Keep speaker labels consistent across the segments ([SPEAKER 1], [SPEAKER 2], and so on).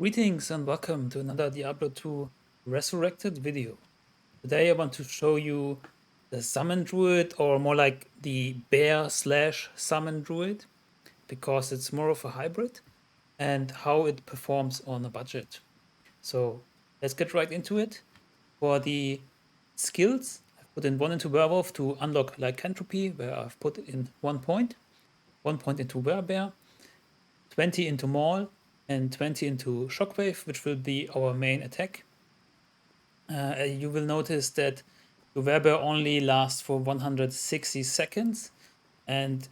[SPEAKER 1] Greetings and welcome to another Diablo 2 Resurrected video. Today I want to show you the summon druid, or more like the bear slash summon druid, because it's more of a hybrid, and how it performs on a budget. So let's get right into it. For the skills, I've put in 1 into Werewolf to unlock Lycanthropy, where I've put in 1 point, 1 point into Werebear, 20 into Maul, and 20 into Shockwave, which will be our main attack. You will notice that the Werebear only lasts for 160 seconds, and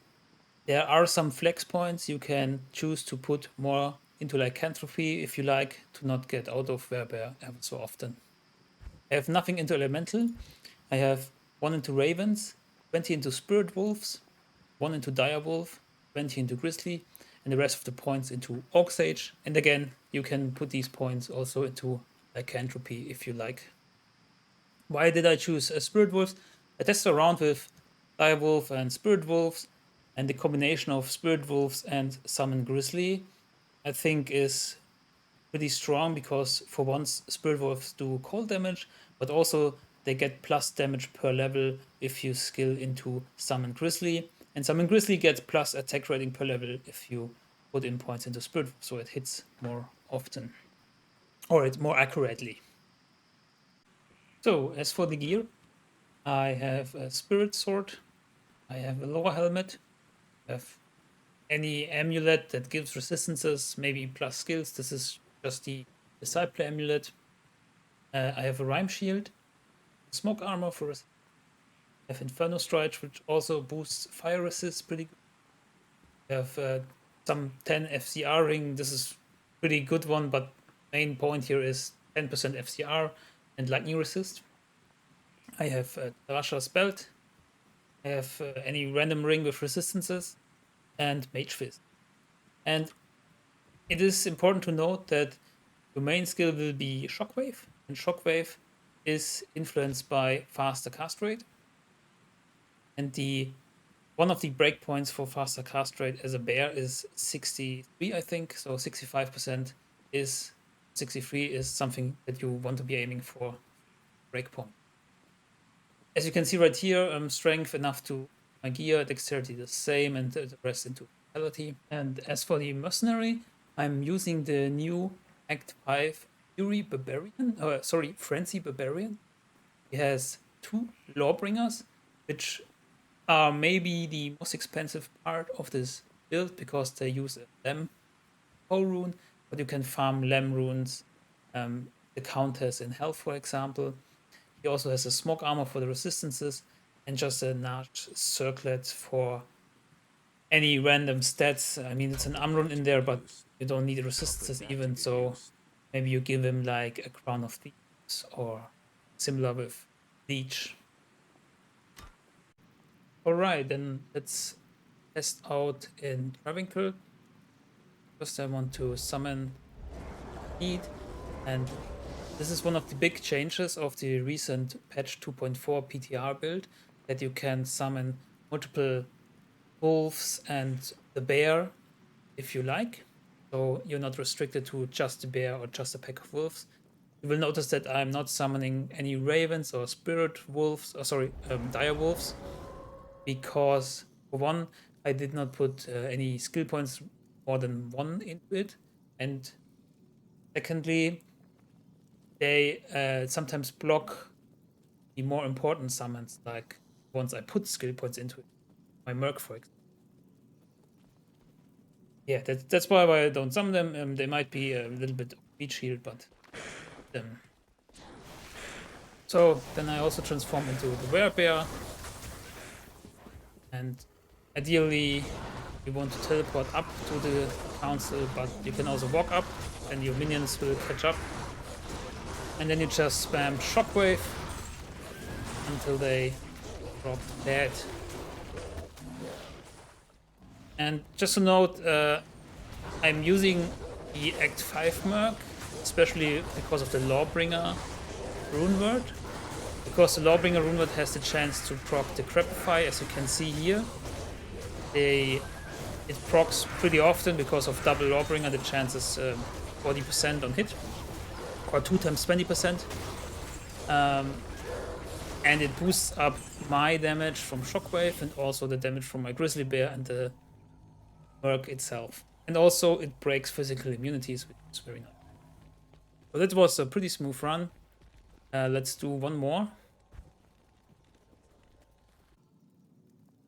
[SPEAKER 1] there are some flex points. You can choose to put more into Lycanthropy if you like, to not get out of Werebear ever so often. I have nothing into Elemental. I have 1 into Ravens, 20 into Spirit Wolves, 1 into Direwolf, 20 into Grizzly, and the rest of the points into Orc Sage. And again, you can put these points also into Lycanthropy if you like. Why did I choose Spirit Wolves? I tested around with Direwolf and Spirit Wolves, and the combination of Spirit Wolves and Summon Grizzly I think is pretty strong, because for once Spirit Wolves do cold damage, but also they get plus damage per level if you skill into Summon Grizzly. And Summon Grizzly gets plus attack rating per level if you put in points into Spirit, so it hits more often, or it's more accurately. So as for the gear, I have a Spirit Sword, I have a Lower Helmet, I have any amulet that gives resistances, maybe plus skills. This is just the Disciple Amulet. I have a Rhyme Shield, Smoke Armor for resistance. I have Inferno Strike, which also boosts fire resist pretty good. I have some 10 FCR ring. This is pretty good one, but main point here is 10% FCR and lightning resist. I have Tarasha's Belt. I have any random ring with resistances, and Mage Fist. And it is important to note that your main skill will be Shockwave, and Shockwave is influenced by faster cast rate. And one of the breakpoints for faster cast rate as a bear is 63, I think. So 65% is 63 is something that you want to be aiming for breakpoint. As you can see right here, strength enough to my gear, dexterity the same, and the rest into vitality. And as for the mercenary, I'm using the new Act 5 Frenzy Barbarian. He has 2 Lawbringers, which are maybe the most expensive part of this build, because they use a Lem rune, but you can farm Lem runes, the counters in health, for example. He also has a Smoke Armor for the resistances, and just a large circlet for any random stats. I mean, it's an Amrun in there, but you don't need resistances even, so maybe you give him like a Crown of Thieves or similar with Leech. Alright, then let's test out in Travincal. First I want to summon Heat, and this is one of the big changes of the recent patch 2.4 PTR build, that you can summon multiple wolves and the bear if you like. So you're not restricted to just the bear or just a pack of wolves. You will notice that I'm not summoning any ravens or spirit wolves, dire wolves, because for one, I did not put any skill points more than 1 into it, and secondly, they sometimes block the more important summons, like once I put skill points into it. My Merc, for example. Yeah, that's why I don't summon them. They might be a little bit of beach shield, but so then I also transform into the Werebear, and ideally you want to teleport up to the council, but you can also walk up and your minions will catch up. And then you just spam Shockwave until they drop dead. And just to note, I'm using the Act 5 Merc, especially because of the Lawbringer rune word. Because the Lawbringer rune word has the chance to proc Decrepify, as you can see here. It procs pretty often because of double Lawbringer. The chance is 40% on hit, or 2 times 20%. And it boosts up my damage from Shockwave and also the damage from my Grizzly Bear and the Merc itself. And also it breaks physical immunities, which is very nice. So that was a pretty smooth run. Let's do one more.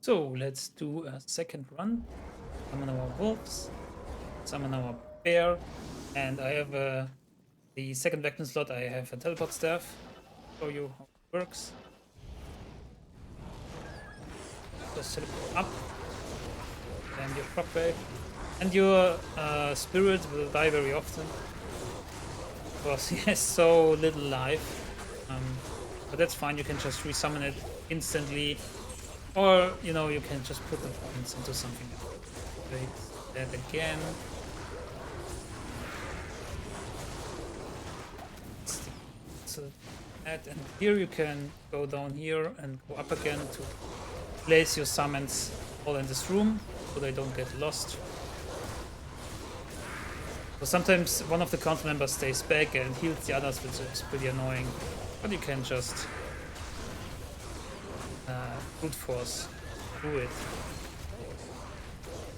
[SPEAKER 1] So let's do a second run. Summon our wolves, summon our bear, and I have the second weapon slot. I have a teleport staff. Show you how it works. Just teleport up, and your Shockwave, and your spirit will die very often because he has so little life. But that's fine. You can just resummon it instantly, or you know you can just put the points into something else. Wait, that again. So that, and here you can go down here and go up again to place your summons all in this room so they don't get lost. So sometimes one of the council members stays back and heals the others, which is pretty annoying. But you can just brute force do it.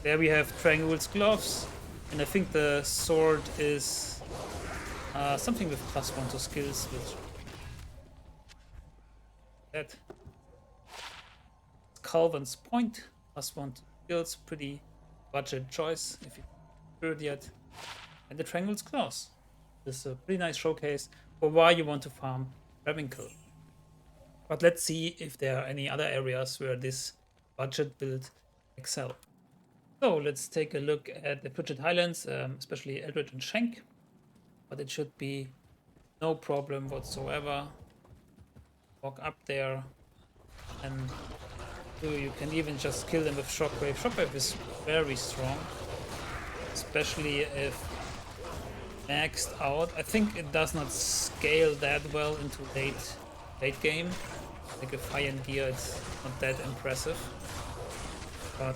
[SPEAKER 1] There we have Travincal gloves, and I think the sword is something with +1 to skills, which that Calvin's point +1 to skills, pretty budget choice if you haven't heard yet. And the Travincal gloves. This is a pretty nice showcase for why you want to farm Travincal. But let's see if there are any other areas where this budget build excel. So let's take a look at the Frigid Highlands, especially Eldritch and Shenk. But it should be no problem whatsoever. Walk up there, and you can even just kill them with Shockwave. Shockwave is very strong, especially if maxed out. I think it does not scale that well into late game. Like if high end gear, it's not that impressive. But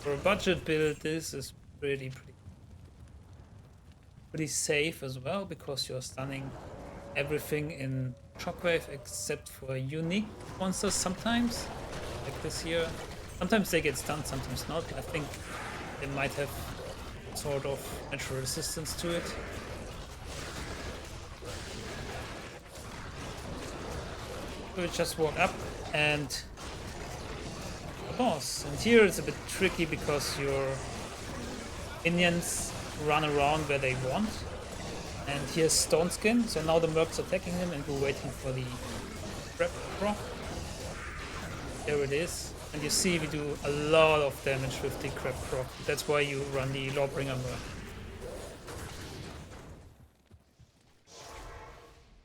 [SPEAKER 1] for a budget build, this is pretty safe as well, because you're stunning everything in Shockwave except for unique monsters sometimes, like this here. Sometimes they get stunned, sometimes not. I think they might have sort of natural resistance to it. So we just walk up and boss. And here it's a bit tricky because your minions run around where they want. And here's Stone Skin, so now the Merc's attacking him and we're waiting for the Decrepify Procs. There it is. And you see we do a lot of damage with the Decrepify Procs. That's why you run the Lawbringer Merc.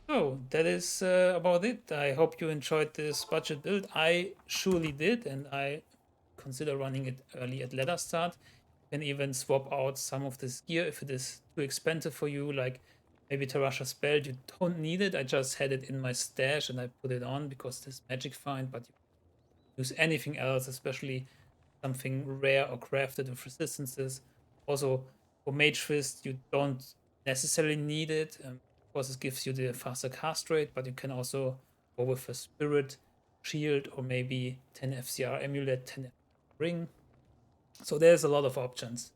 [SPEAKER 1] So that is about it. I hope you enjoyed this budget build. I surely did, and I consider running it early at ladder start. You can even swap out some of this gear if it is too expensive for you, like maybe Tarasha's spell. You don't need it. I just had it in my stash and I put it on because this magic find, but you can use anything else, especially something rare or crafted with resistances. Also, for Mage Fist, you don't necessarily need it. Of course, it gives you the faster cast rate, but you can also go with a Spirit Shield or maybe 10 FCR Amulet, 10 Ring. So there's a lot of options.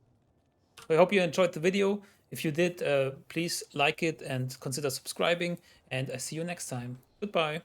[SPEAKER 1] I hope you enjoyed the video. If you did, please like it and consider subscribing. And I see you next time. Goodbye.